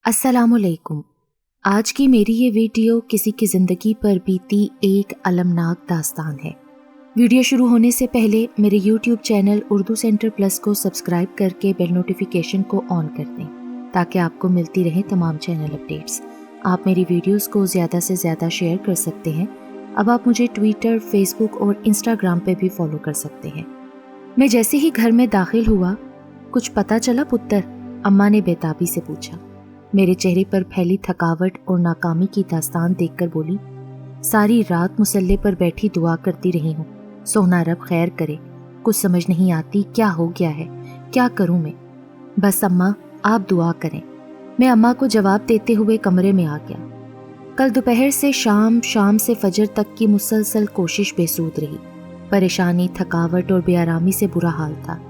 अस्सलाम वालेकुम। आज की मेरी ये वीडियो किसी की ज़िंदगी पर बीती एक अलमनाक दास्तान है। वीडियो शुरू होने से पहले मेरे YouTube channel Urdu centre plus को सब्सक्राइब करके बेल नोटिफिकेशन को ऑन कर दें ताकि आपको मिलती रहें तमाम चैनल अपडेट्स। आप मेरी वीडियोस को ज़्यादा से ज़्यादा शेयर कर सकते हैं। अब आप मुझे ट्विटर, फेसबुक और इंस्टाग्राम पे भी फॉलो कर सकते हैं। मैं जैसे ही घर में दाखिल हुआ, कुछ पता चला पुत्र? अम्मा ने बेताबी से पूछा। मेरे चेहरे पर फैली थकावट और नाकामी की दास्तान देखकर बोली, सारी रात मुसल्ले पर बैठी दुआ करती रही हूँ, सोना रब खैर करे। कुछ समझ नहीं आती क्या हो गया है, क्या करूँ मैं। बस अम्मा आप दुआ करें। मैं अम्मा को जवाब देते हुए कमरे में आ गया। कल दोपहर से शाम से फजर तक की मुसलसल कोशिश बेसूद रही। परेशानी, थकावट और बेआरामी से बुरा हाल था।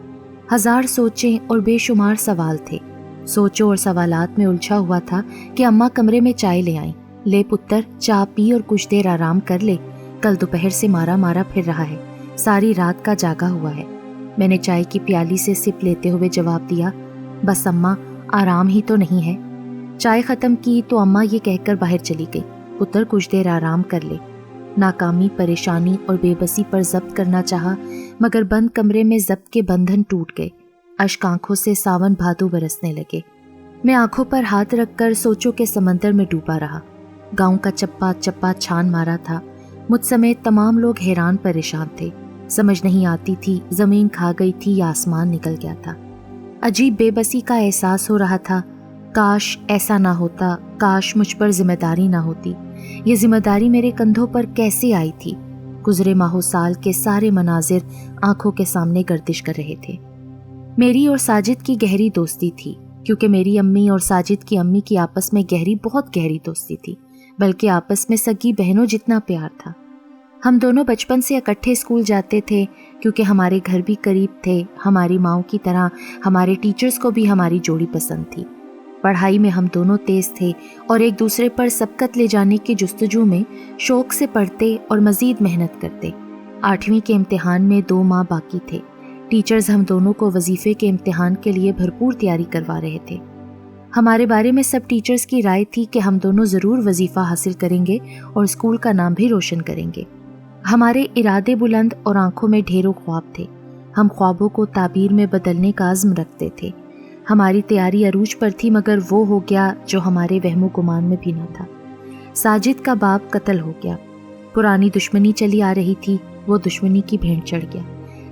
हजार सोचें और बेशुमार सवाल थे। सोचों और सवालात में उलझा हुआ था कि अम्मा कमरे में चाय ले आईं। ले पुत्र, चाय पी और कुछ देर आराम कर ले। कल दोपहर से मारा फिर रहा है, सारी रात का जागा हुआ है। मैंने चाय की प्याली से सिप लेते हुए जवाब दिया, बस अम्मा आराम ही तो नहीं है। चाय खत्म की तो अम्मा ये कहकर बाहर चली गई, पुत्र कुछ देर आराम कर ले। नाकामी, परेशानी और बेबसी पर जब्त करना चाहा, मगर बंद कमरे में जब्त के बंधन टूट गए। अश्क आंखों से सावन भादु बरसने लगे। मैं आंखों पर हाथ रखकर सोचों के समंदर में डूबा रहा। गांव का चप्पा चप्पा छान मारा था। मुझ समेत तमाम लोग हैरान परेशान थे। समझ नहीं आती थी जमीन खा गई थी या आसमान निकल गया था। अजीब बेबसी का एहसास हो रहा था। काश ऐसा ना होता, काश मुझ पर जिम्मेदारी ना होती। ये जिम्मेदारी मेरे कंधों पर कैसे आई थी? गुजरे माहो साल के सारे मनाजिर आंखों के सामने गर्दिश कर रहे थे। मेरी और साजिद की गहरी दोस्ती थी, क्योंकि मेरी अम्मी और साजिद की अम्मी की आपस में बहुत गहरी दोस्ती थी, बल्कि आपस में सगी बहनों जितना प्यार था। हम दोनों बचपन से इकट्ठे स्कूल जाते थे, क्योंकि हमारे घर भी करीब थे। हमारी माओ की तरह हमारे टीचर्स को भी हमारी जोड़ी पसंद थी। पढ़ाई में हम दोनों तेज थे और एक दूसरे पर सबकत ले जाने की जुस्तजू में शौक से पढ़ते और मजीद मेहनत करते। 8वीं के इम्तिहान में 2 माह बाकी थे। टीचर्स हम दोनों को वजीफे के इम्तिहान के लिए भरपूर तैयारी करवा रहे थे। हमारे बारे में सब टीचर्स की राय थी कि हम दोनों ज़रूर वजीफ़ा हासिल करेंगे और स्कूल का नाम भी रोशन करेंगे। हमारे इरादे बुलंद और आंखों में ढेरों ख्वाब थे। हम ख्वाबों को ताबीर में बदलने का अज़्म रखते थे। हमारी तैयारी अरूज पर थी, मगर वो हो गया जो हमारे वहमो गुमान में भी न था। साजिद का बाप कत्ल हो गया। पुरानी दुश्मनी चली आ रही थी, वो दुश्मनी की भेंट चढ़ गया।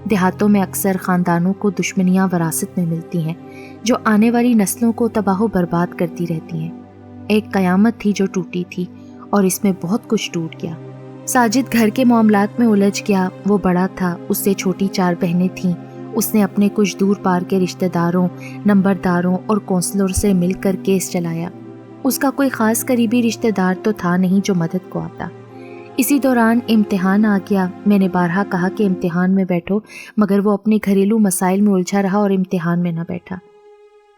देहातों में अक्सर ख़ानदानों को दुश्मनियाँ विरासत में मिलती हैं, जो आने वाली नस्लों को तबाह बर्बाद करती रहती हैं। एक क़यामत थी जो टूटी थी, और इसमें बहुत कुछ टूट गया। साजिद घर के मामलात में उलझ गया। वो बड़ा था, उससे छोटी 4 बहनें थीं। उसने अपने कुछ दूर पार के रिश्तेदारों, नंबरदारों और कौंसलर से मिलकर केस चलाया। उसका कोई ख़ास करीबी रिश्तेदार तो था नहीं जो मदद को आता। इसी दौरान इम्तिहान आ गया। मैंने बारहा कहा कि इम्तिहान में बैठो, मगर वो अपने घरेलू मसाइल में उलझा रहा और इम्तिहान में न बैठा।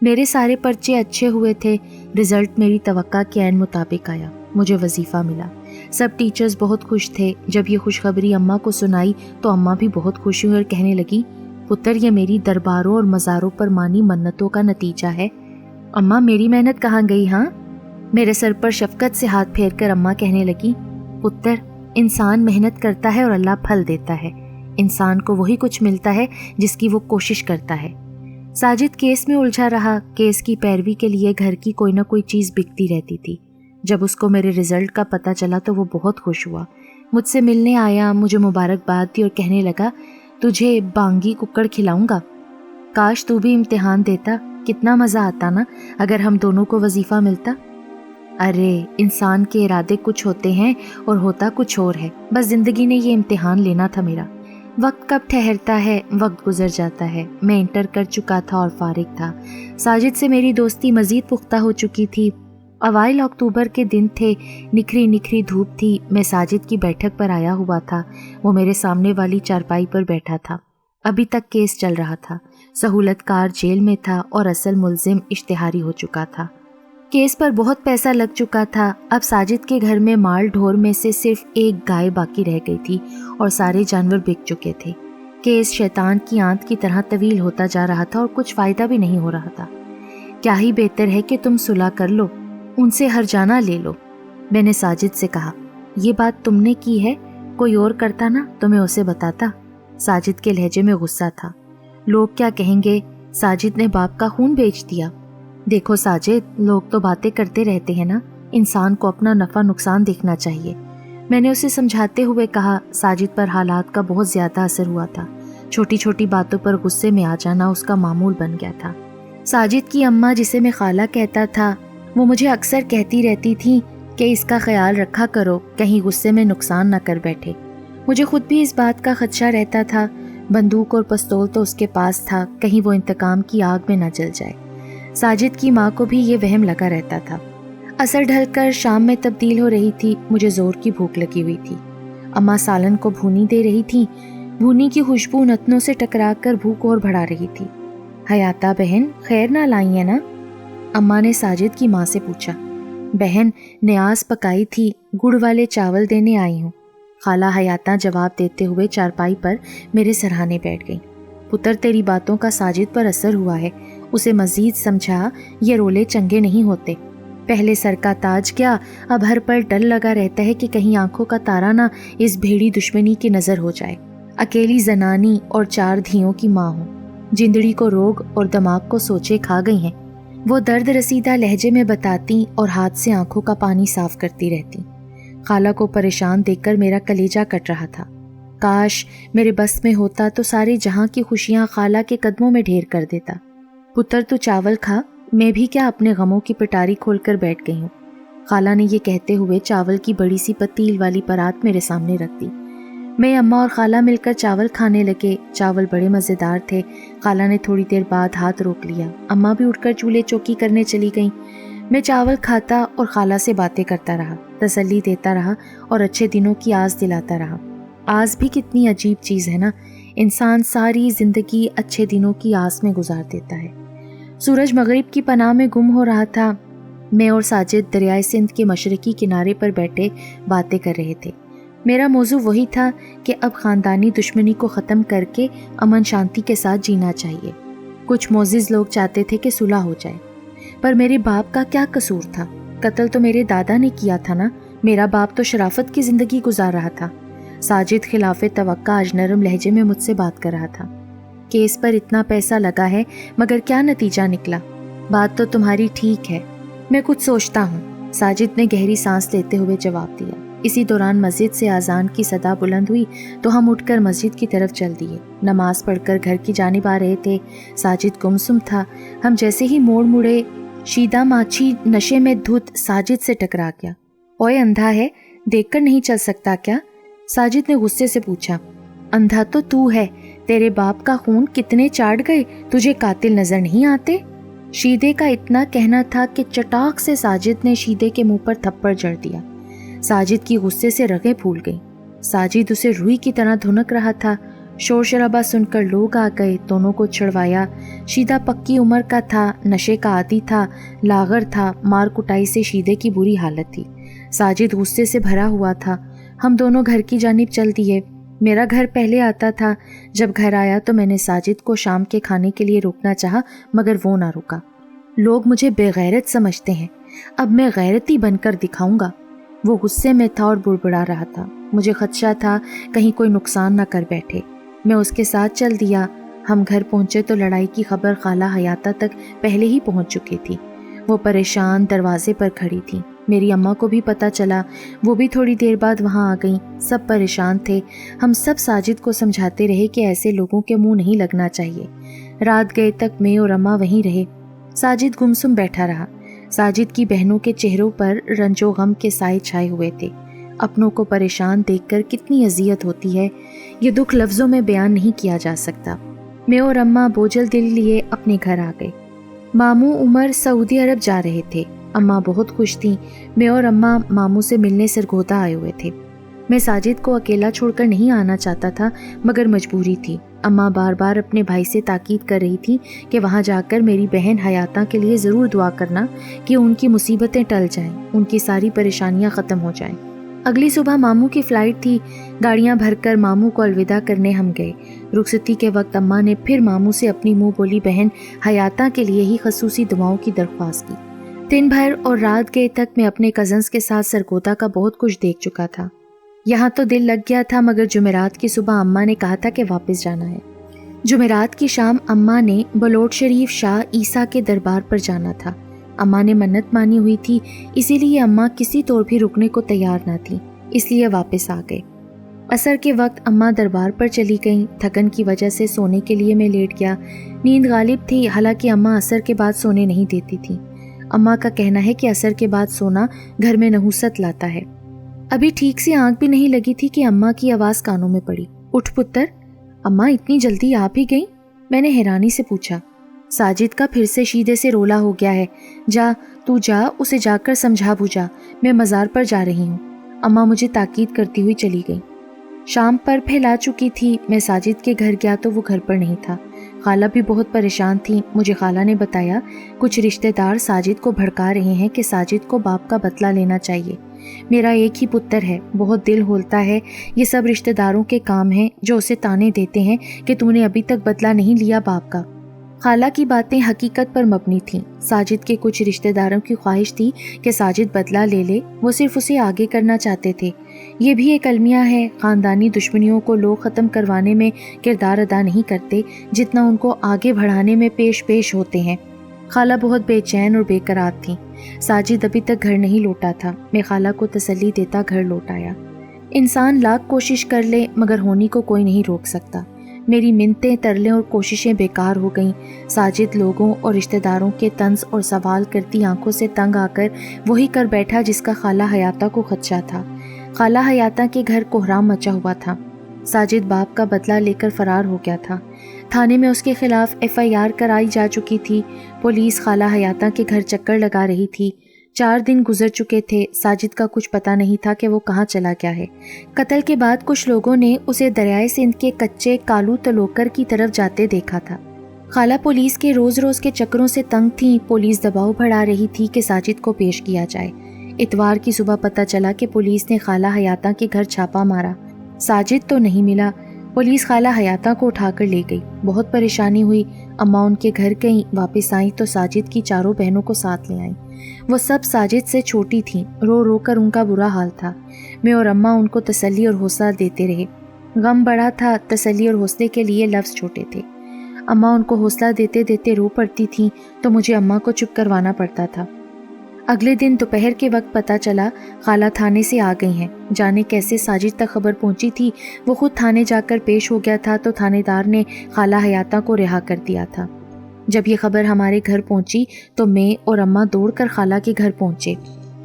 मेरे सारे पर्चे अच्छे हुए थे। रिज़ल्ट मेरी तवक्का के ऐन मुताबिक आया। मुझे वजीफ़ा मिला। सब टीचर्स बहुत खुश थे। जब ये खुशखबरी अम्मा को सुनाई तो अम्मा भी बहुत खुश हुई और कहने लगी, पुत्र ये मेरी दरबारों और मज़ारों पर मानी मन्नतों का नतीजा है। अम्मा मेरी मेहनत कहाँ गई? हाँ। मेरे सर पर शफकत से हाथ फेर कर अम्मा कहने लगी, पुत्र इंसान मेहनत करता है और अल्लाह फल देता है। इंसान को वही कुछ मिलता है जिसकी वो कोशिश करता है। साजिद केस में उलझा रहा। केस की पैरवी के लिए घर की कोई ना कोई चीज़ बिकती रहती थी। जब उसको मेरे रिजल्ट का पता चला तो वो बहुत खुश हुआ। मुझसे मिलने आया, मुझे मुबारकबाद दी और कहने लगा, तुझे बांगी कुक्कड़ खिलाऊंगा। काश तू भी इम्तिहान देता, कितना मज़ा आता ना अगर हम दोनों को वजीफ़ा मिलता। अरे इंसान के इरादे कुछ होते हैं और होता कुछ और है। बस ज़िंदगी ने ये इम्तिहान लेना था मेरा। वक्त कब ठहरता है, वक्त गुजर जाता है। मैं इंटर कर चुका था और फारिग था। साजिद से मेरी दोस्ती मज़ीद पुख्ता हो चुकी थी। अवाइल अक्टूबर के दिन थे। निखरी निखरी धूप थी। मैं साजिद की बैठक पर आया हुआ था। वो मेरे सामने वाली चारपाई पर बैठा था। अभी तक केस चल रहा था। सहूलतकार जेल में था और असल मुल्जिम इश्तिहारी हो चुका था। केस पर बहुत पैसा लग चुका था। अब साजिद के घर में माल ढोर में से सिर्फ एक गाय बाकी रह गई थी और सारे जानवर बिक चुके थे। केस शैतान की आंत की तरह तवील होता जा रहा था और कुछ फ़ायदा भी नहीं हो रहा था। क्या ही बेहतर है कि तुम सुलह कर लो। ان سے ہر جانا لے لو۔ میں نے ساجد سے کہا، یہ بات تم نے کی ہے، کوئی اور کرتا نا تو میں اسے بتاتا۔ ساجد کے لہجے میں غصہ تھا۔ لوگ کیا کہیں گے، ساجد نے باپ کا خون بیچ دیا۔ دیکھو ساجد، لوگ تو باتیں کرتے رہتے ہیں نا، انسان کو اپنا نفع نقصان دیکھنا چاہیے۔ میں نے اسے سمجھاتے ہوئے کہا۔ ساجد پر حالات کا بہت زیادہ اثر ہوا تھا۔ چھوٹی چھوٹی باتوں پر غصے میں آ جانا اس کا معمول بن گیا تھا۔ ساجد کی اماں، جسے میں خالہ کہتا تھا، وہ مجھے اکثر کہتی رہتی تھی کہ اس کا خیال رکھا کرو، کہیں غصے میں نقصان نہ کر بیٹھے۔ مجھے خود بھی اس بات کا خدشہ رہتا تھا۔ بندوق اور پستول تو اس کے پاس تھا، کہیں وہ انتقام کی آگ میں نہ جل جائے۔ ساجد کی ماں کو بھی یہ وہم لگا رہتا تھا۔ عصر ڈھل کر شام میں تبدیل ہو رہی تھی، مجھے زور کی بھوک لگی ہوئی تھی۔ اماں سالن کو بھونی دے رہی تھی، بھونی کی خوشبو نتنوں سے ٹکرا کر بھوک اور بڑھا رہی تھی۔ حیاتہ بہن، خیر نہ لائی ہے نا؟ اماں نے ساجد کی ماں سے پوچھا۔ بہن، نیاز پکائی تھی، گڑ والے چاول دینے آئی ہوں۔ خالہ حیاتہ جواب دیتے ہوئے چارپائی پر میرے سرہانے بیٹھ گئی۔ پتر، تیری باتوں کا ساجد پر اثر ہوا ہے۔ اسے مزید سمجھا، یہ رولے چنگے نہیں ہوتے۔ پہلے سر کا تاج کیا، اب ہر پل ڈر لگا رہتا ہے کہ کہیں آنکھوں کا تارا نہ اس بھیڑی دشمنی کی نظر ہو جائے۔ اکیلی زنانی اور 4 دھیوں کی ماں ہوں، جندڑی کو روگ اور دماغ کو سوچے کھا گئی ہیں۔ وہ درد رسیدہ لہجے میں بتاتی اور ہاتھ سے آنکھوں کا پانی صاف کرتی رہتی۔ خالہ کو پریشان دیکھ کر میرا کلیجہ کٹ رہا تھا۔ کاش میرے بس میں ہوتا تو سارے جہاں کی خوشیاں خالہ کے قدموں میں ڈھیر کر دیتا۔ پتر، تو چاول کھا، میں بھی کیا اپنے غموں کی پٹاری کھول کر بیٹھ گئی ہوں۔ خالہ نے یہ کہتے ہوئے چاول کی بڑی سی پتیل والی پرات میرے سامنے رکھ دی۔ میں، اماں اور خالہ مل کر چاول کھانے لگے۔ چاول بڑے مزیدار تھے۔ خالہ نے تھوڑی دیر بعد ہاتھ روک لیا۔ اماں بھی اٹھ کر چولہے چوکی کرنے چلی گئیں۔ میں چاول کھاتا اور خالہ سے باتیں کرتا رہا، تسلی دیتا رہا اور اچھے دنوں کی آس دلاتا رہا۔ آس بھی کتنی عجیب چیز ہے نا، انسان ساری زندگی اچھے دنوں کی آس میں گزار دیتا ہے۔ سورج مغرب کی پناہ میں گم ہو رہا تھا۔ میں اور ساجد دریائے سندھ کے مشرقی کنارے پر بیٹھے باتیں کر رہے تھے۔ میرا موضوع وہی تھا کہ اب خاندانی دشمنی کو ختم کر کے امن شانتی کے ساتھ جینا چاہیے۔ کچھ معزز لوگ چاہتے تھے کہ صلح ہو جائے، پر میرے باپ کا کیا قصور تھا؟ قتل تو میرے دادا نے کیا تھا نا، میرا باپ تو شرافت کی زندگی گزار رہا تھا۔ ساجد خلاف توقع آج نرم لہجے میں مجھ سے بات کر رہا تھا۔ کیس پر اتنا پیسہ لگا ہے، مگر کیا نتیجہ نکلا؟ بات تو تمہاری ٹھیک ہے، میں کچھ سوچتا ہوں، ساجد نے گہری سانس لیتے ہوئے جواب دیا۔ اسی دوران مسجد سے اذان کی صدا بلند ہوئی تو ہم اٹھ کر مسجد کی طرف چل دیے۔ نماز پڑھ کر گھر کی جانب آ رہے تھے۔ ساجد گمسم تھا۔ ہم جیسے ہی موڑ مڑے، شیدہ ماچھی نشے میں دھت ساجد سے ٹکرا گیا۔ اوئے، اندھا ہے، دیکھ کر نہیں چل سکتا کیا؟ ساجد نے غصے سے پوچھا۔ اندھا تو تو ہے، تیرے باپ کا خون کتنے چاٹ گئے، تجھے قاتل نظر نہیں آتے؟ شیدے کا اتنا کہنا تھا کہ چٹاک سے ساجد نے شیدے کے منہ پر تھپڑ جڑ دیا۔ ساجد کی غصے سے رگیں پھول گئیں۔ ساجد اسے روئی کی طرح دھنک رہا تھا۔ شور شرابہ سن کر لوگ آ گئے، دونوں کو چھڑوایا۔ شیدہ پکی عمر کا تھا، نشے کا عادی تھا، لاغر تھا، مار کٹائی سے شیدے کی بری حالت تھی۔ ساجد غصے سے بھرا ہوا تھا۔ ہم دونوں گھر کی جانب چل دیے۔ میرا گھر پہلے آتا تھا۔ جب گھر آیا تو میں نے ساجد کو شام کے کھانے کے لیے روکنا چاہا، مگر وہ نہ رکا۔ لوگ مجھے بے غیرت سمجھتے ہیں، اب میں غیرتی بن کر دکھاؤں گا۔ وہ غصے میں تھا اور بڑبڑا رہا تھا۔ مجھے خدشہ تھا کہیں کوئی نقصان نہ کر بیٹھے۔ میں اس کے ساتھ چل دیا۔ ہم گھر پہنچے تو لڑائی کی خبر خالہ حیاتہ تک پہلے ہی پہنچ چکی تھی۔ وہ پریشان دروازے پر کھڑی تھی۔ میری اماں کو بھی پتہ چلا، وہ بھی تھوڑی دیر بعد وہاں آ گئیں۔ سب پریشان تھے۔ ہم سب ساجد کو سمجھاتے رہے کہ ایسے لوگوں کے منہ نہیں لگنا چاہیے۔ رات گئے تک میں اور اماں وہیں رہے۔ ساجد گمسم بیٹھا رہا۔ ساجد کی بہنوں کے چہروں پر رنج و غم کے سائے چھائے ہوئے تھے۔ اپنوں کو پریشان دیکھ کر کتنی اذیت ہوتی ہے، یہ دکھ لفظوں میں بیان نہیں کیا جا سکتا۔ میں اور اماں بوجھل دل لیے اپنے گھر آ گئے۔ ماموں عمر سعودی عرب جا رہے تھے۔ اماں بہت خوش تھیں۔ میں اور اماں ماموں سے ملنے سرگودا آئے ہوئے تھے۔ میں ساجد کو اکیلا چھوڑ کر نہیں آنا چاہتا تھا، مگر مجبوری تھی۔ اماں بار بار اپنے بھائی سے تاکید کر رہی تھی کہ وہاں جا کر میری بہن حیاتہ کے لیے ضرور دعا کرنا کہ ان کی مصیبتیں ٹل جائیں، ان کی ساری پریشانیاں ختم ہو جائیں۔ اگلی صبح ماموں کی فلائٹ تھی۔ گاڑیاں بھر کر ماموں کو الوداع کرنے ہم گئے۔ رخصتی کے وقت اماں نے پھر ماموں سے اپنی منہ بولی بہن حیاتہ کے لیے ہی خصوصی دعاؤں کی درخواست کی۔ दिन भर और रात गए तक मैं अपने कज़न्स के साथ सरगोदा का बहुत कुछ देख चुका था। यहाँ तो दिल लग गया था, मगर जुमेरात की सुबह अम्मा ने कहा था कि वापस जाना है। जुमेरात की शाम अम्मा ने बलोट शरीफ शाह ईसा के दरबार पर जाना था। अम्मा ने मन्नत मानी हुई थी, इसीलिए अम्मा किसी तौर भी रुकने को तैयार ना थी, इसलिए वापस आ गए। असर के वक्त अम्मा दरबार पर चली गईं। थकन की वजह से सोने के लिए मैं लेट गया। नींद गालिब थी, हालांकि अम्मा असर के बाद सोने नहीं देती थी। अम्मा का कहना है कि असर के बाद सोना घर में नहुसत लाता है। अभी ठीक से आंख भी नहीं लगी थी कि अम्मा की आवाज़ कानों में पड़ी, उठ पुत्र। अम्मा इतनी जल्दी आप ही गईं? मैंने हैरानी से पूछा। साजिद का फिर से शीदे से रोला हो गया है। जा, तू जा, उसे जाकर समझा बुझा, मैं मज़ार पर जा रही हूँ। अम्मा मुझे ताकीद करती हुई चली गई। शाम पर फैला चुकी थी। मैं साजिद के घर गया तो वो घर पर नहीं था। खाला भी बहुत परेशान थी। मुझे खाला ने बताया कुछ रिश्तेदार साजिद को भड़का रहे हैं कि साजिद को बाप का बदला लेना चाहिए। मेरा एक ही पुत्र है, बहुत दिल होलता है। ये सब रिश्तेदारों के काम हैं जो उसे ताने देते हैं कि तूने अभी तक बदला नहीं लिया बाप का। खाला की बातें हकीकत पर मबनी थीं। साजिद के कुछ रिश्तेदारों की ख्वाहिश थी कि साजिद बदला ले ले, वो सिर्फ उसे आगे करना चाहते थे। ये भी एक अलमिया है, ख़ानदानी दुश्मनियों को लोग ख़त्म करवाने में किरदार अदा नहीं करते जितना उनको आगे बढ़ाने में पेश होते हैं। खाला बहुत बेचैन और बेकरार थी। साजिद अभी तक घर नहीं लौटा था। मैं खाला को तसल्ली देता घर लौट आया। इंसान लाख कोशिश कर ले मगर होनी को कोई नहीं रोक सकता। मेरी मिन्नतें, तरले और कोशिशें बेकार हो गईं। साजिद लोगों और रिश्तेदारों के तंज और सवाल करती आंखों से तंग आकर वही कर बैठा जिसका खाला हयाता को खदशा था। खाला हयाता के घर कोहराम मचा हुआ था। साजिद बाप का बदला लेकर फरार हो गया था। थाने में उसके खिलाफ FIR कराई जा चुकी थी। पुलिस खाला हयाता के घर चक्कर लगा रही थी। 4 दिन गुजर चुके थे। साजिद का कुछ पता नहीं था कि वो कहाँ चला गया है। कत्ल के बाद कुछ लोगों ने उसे दरियाए सिंध के कच्चे कालू तलोकर की तरफ जाते देखा था। खाला पुलिस के रोज़ रोज़ के चक्करों से तंग थी। पुलिस दबाव बढ़ा रही थी कि साजिद को पेश किया जाए। इतवार की सुबह पता चला कि पुलिस ने खाला हयाता के घर छापा मारा। साजिद तो नहीं मिला। पुलिस खाला हयाता को उठाकर ले गई। बहुत परेशानी हुई। अम्मा उनके घर गईं, वापस आई तो साजिद की 4 बहनों को साथ ले आईं। वो सब साजिद से छोटी थीं। रो रो कर उनका बुरा हाल था। मैं और अम्मा उनको तसल्ली और हौसला देते रहे। गम बड़ा था, तसल्ली और हौसले के लिए लफ्ज़ छोटे थे। अम्मा उनको हौसला देते देते रो पड़ती थीं तो मुझे अम्मा को चुप करवाना पड़ता था। अगले दिन दोपहर के वक्त पता चला खाला थाने से आ गई हैं। जाने कैसे साजिद तक खबर पहुंची थी। वो खुद थाने जाकर पेश हो गया था तो थानेदार ने खाला हयाता को रिहा कर दिया था। जब ये खबर हमारे घर पहुंची तो मैं और अम्मा दौड़कर खाला के घर पहुंचे।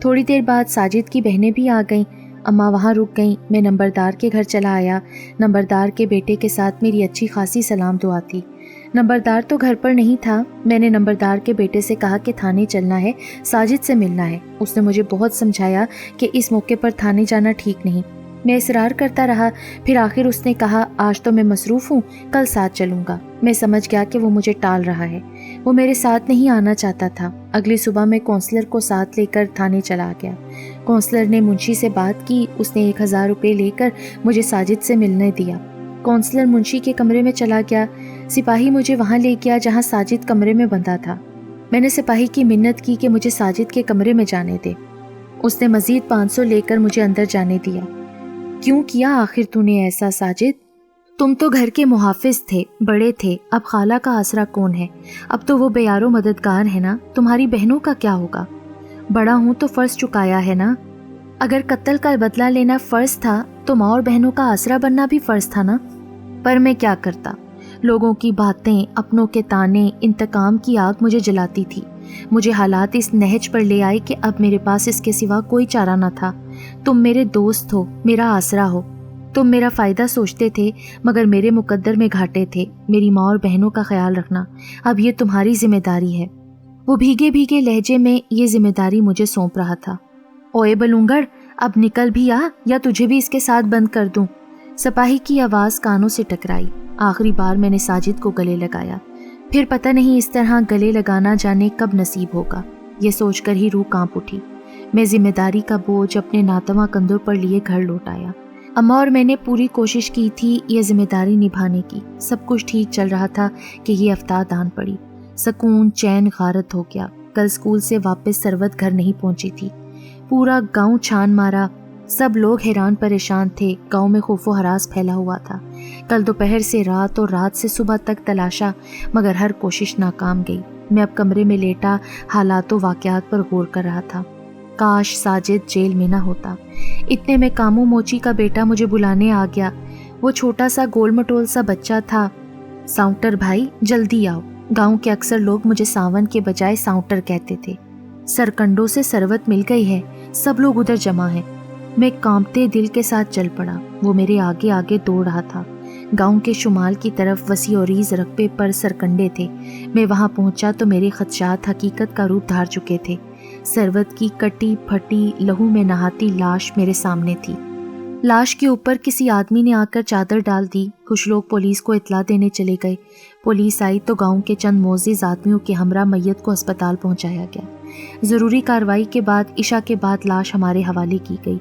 थोड़ी देर बाद साजिद की बहनें भी आ गईं। अम्मा वहाँ रुक गईं। मैं नंबरदार के घर चला आया। नंबरदार के बेटे के साथ मेरी अच्छी खासी सलाम दुआ थी। नंबरदार तो घर पर नहीं था। मैंने नंबरदार के बेटे से कहा कि थाने चलना है, साजिद से मिलना है। उसने मुझे बहुत समझाया कि इस मौके पर थाने जाना ठीक नहीं। मैं इसरार करता रहा। फिर आखिर उसने कहा आज तो मैं मसरूफ़ हूँ, कल साथ चलूँगा। मैं समझ गया कि वो मुझे टाल रहा है। वो मेरे साथ नहीं आना चाहता था। अगली सुबह मैं काउंसलर को साथ लेकर थाने चला गया। काउंसलर ने मुंशी से बात की। उसने 1000 रुपये लेकर मुझे साजिद से मिलने दिया। काउंसलर मुंशी के कमरे में चला गया। सिपाही मुझे वहाँ ले गया जहाँ साजिद कमरे में बंधा था। मैंने सिपाही की मिन्नत की कि मुझे साजिद के कमरे में जाने दे। उसने मज़ीद 500 लेकर मुझे अंदर जाने दिया। क्यों किया आखिर तूने ऐसा साजिद? तुम तो घर के मुहाफिज थे, बड़े थे। अब खाला का आसरा कौन है? अब तो वो बेयारो मददगार है ना। तुम्हारी बहनों का क्या होगा? बड़ा हूँ तो फ़र्ज़ चुकाया है ना। अगर कत्ल का बदला लेना फ़र्ज़ था तो माँ और बहनों का आसरा बनना भी फ़र्ज़ था ना। पर मैं क्या करता? लोगों की बातें, अपनों के ताने, इंतकाम की आग मुझे जलाती थी। मुझे हालात इस नहज पर ले आए कि अब मेरे पास इसके सिवा कोई चारा न था। तुम मेरे दोस्त हो, मेरा आसरा हो। तुम मेरा फ़ायदा सोचते थे मगर मेरे मुकद्दर में घाटे थे। मेरी माँ और बहनों का ख्याल रखना अब ये तुम्हारी जिम्मेदारी है। वो भीगे भीगे लहजे में ये जिम्मेदारी मुझे सौंप रहा था। ओए बलूंगड़, अब निकल भी आ या तुझे भी इसके साथ बंद कर दूं। सिपाही की आवाज़ कानों से टकराई। आखिरी बार मैंने साजिद को गले लगाया। फिर पता नहीं इस तरह गले लगाना जाने कब नसीब होगा। ये सोचकर ही रूह कांप उठी। मैं जिम्मेदारी का बोझ अपने नातवा कंधों पर लिए घर लौट आया। अम्मा और मैंने पूरी कोशिश की थी ये जिम्मेदारी निभाने की। सब कुछ ठीक चल रहा था कि ये अफ्ताह दान पड़ी। सुकून, चैन गारत हो गया। कल स्कूल से वापस सरवत घर नहीं पहुंची थी। पूरा गांव छान मारा, सब लोग हैरान परेशान थे। गांव में खौफो हरास फैला हुआ था। कल दोपहर से रात और रात से सुबह तक तलाशा, मगर हर कोशिश नाकाम गई। मैं अब कमरे में लेटा हालातों वाक़यात पर गौर कर रहा था। काश साजिद जेल में ना होता। इतने में कामू मोची का बेटा मुझे बुलाने आ गया। वो छोटा सा गोल मटोल सा बच्चा था। साउंटर भाई जल्दी आओ। गांव के अक्सर लोग मुझे सावन के बजाय साउंटर कहते थे। सरकंडों से सरवत मिल गई है, सब लोग उधर जमा हैं। मैं कांपते दिल के साथ चल पड़ा। वो मेरे आगे आगे दौड़ रहा था। गांव के शुमाल की तरफ वसी और रीज रकबे पर सरकंडे थे। मैं वहां पहुंचा तो मेरे खदशात हकीकत का रूप धार चुके थे। सरवत की कटी फटी लहू में नहाती लाश मेरे सामने थी। लाश के ऊपर किसी आदमी ने आकर चादर डाल दी। कुछ लोग पुलिस को इत्तला देने चले गए। पुलिस आई तो गांव के चंद मोअज़्ज़िज़ आदमियों के हमरा मैयत को अस्पताल पहुंचाया गया। ज़रूरी कार्रवाई के बाद इशा के बाद लाश हमारे हवाले की गई।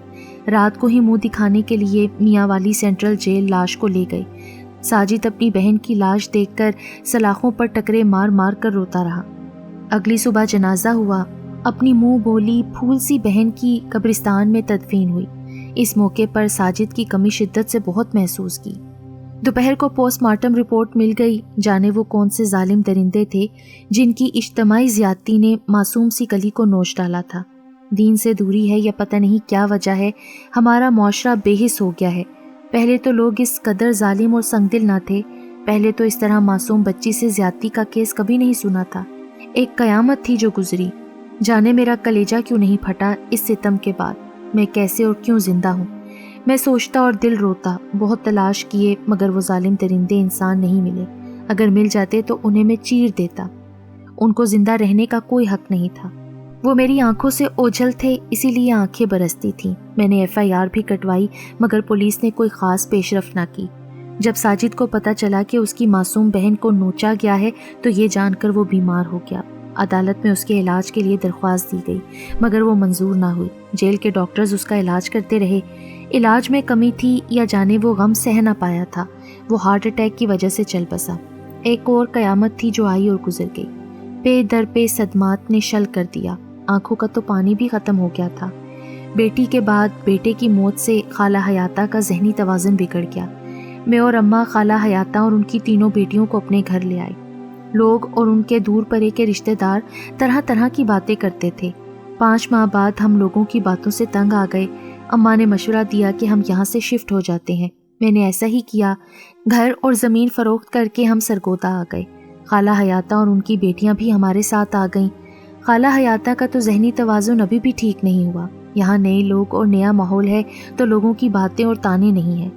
रात को ही मुंह दिखाने के लिए मियाँ वाली सेंट्रल जेल लाश को ले गई। साजिद अपनी बहन की लाश देखकर सलाखों पर टकरे मार मार कर रोता रहा। अगली सुबह जनाजा हुआ। अपनी मुंह बोली फूल सी बहन की कब्रिस्तान में तदफीन हुई। इस मौके पर साजिद की कमी शिद्दत से बहुत महसूस की। दोपहर को पोस्टमार्टम रिपोर्ट मिल गई। जाने वो कौन से जालिम दरिंदे थे जिनकी इज्तमाई ज़्यादती ने मासूम सी कली को नोच डाला था। दीन से दूरी है या पता नहीं क्या वजह है, हमारा मुआशरा बेहिस हो गया है। पहले तो लोग इस कदर जालिम और संगदिल ना थे। पहले तो इस तरह मासूम बच्ची से ज़्यादती का केस कभी नहीं सुना था। एक क़यामत थी जो गुजरी। जाने मेरा कलेजा क्यों नहीं फटा इस सितम के बाद। मैं कैसे और क्यों जिंदा हूँ। मैं सोचता और दिल रोता। बहुत तलाश किए मगर वो जालिम दरिंदे इंसान नहीं मिले। अगर मिल जाते तो उन्हें मैं चीर देता। उनको जिंदा रहने का कोई हक नहीं था। वो मेरी आंखों से ओझल थे, इसीलिए आंखें बरसती थीं। मैंने FIR भी कटवाई मगर पुलिस ने कोई ख़ास पेशरफ ना की। जब साजिद को पता चला कि उसकी मासूम बहन को नोचा गया है तो ये जानकर वो बीमार हो गया। अदालत में उसके इलाज के लिए दरख्वास्त दी गई मगर वो मंजूर ना हुई। जेल के डॉक्टर्स उसका इलाज करते रहे। इलाज में कमी थी या जाने वो गम सह ना पाया था। वो हार्ट अटैक की वजह से चल बसा। एक और क़यामत थी जो आई और गुजर गई। पे दर पे सदमात ने शल कर दिया। आंखों का तो पानी भी ख़त्म हो गया था। बेटी के बाद बेटे की मौत से खाला हयाता का जहनी तवाज़ुन बिगड़ गया। मैं और अम्मा खाला हयाता और उनकी तीनों बेटियों को अपने घर ले आए। लोग और उनके दूर परे के रिश्तेदार तरह तरह की बातें करते थे। 5 माह बाद हम लोगों की बातों से तंग आ गए। अम्मा ने मशवरा दिया कि हम यहाँ से शिफ्ट हो जाते हैं। मैंने ऐसा ही किया। घर और ज़मीन फ़रोख्त करके हम सरगोदा आ गए। खाला हयाता और उनकी बेटियां भी हमारे साथ आ गईं। खाला हयाता का तो जहनी तवाज़ुन अभी भी ठीक नहीं हुआ। यहाँ नए लोग और नया माहौल है तो लोगों की बातें और ताने नहीं हैं।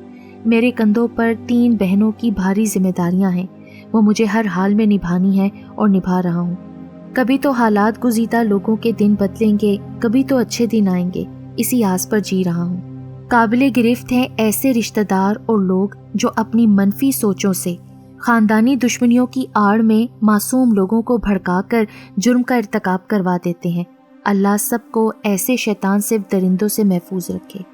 मेरे कंधों पर 3 बहनों की भारी जिम्मेदारियाँ हैं। वो मुझे हर हाल में निभानी है और निभा रहा हूँ। कभी तो हालात गुज़ीदा लोगों के दिन बदलेंगे, कभी तो अच्छे दिन आएंगे, इसी आस पर जी रहा हूँ। काबिले गिरफ्त हैं ऐसे रिश्तेदार और लोग जो अपनी मनफी सोचों से ख़ानदानी दुश्मनियों की आड़ में मासूम लोगों को भड़काकर जुर्म का इर्तिकाब करवा देते हैं। अल्लाह सबको ऐसे शैतान से दरिंदों से महफूज रखे।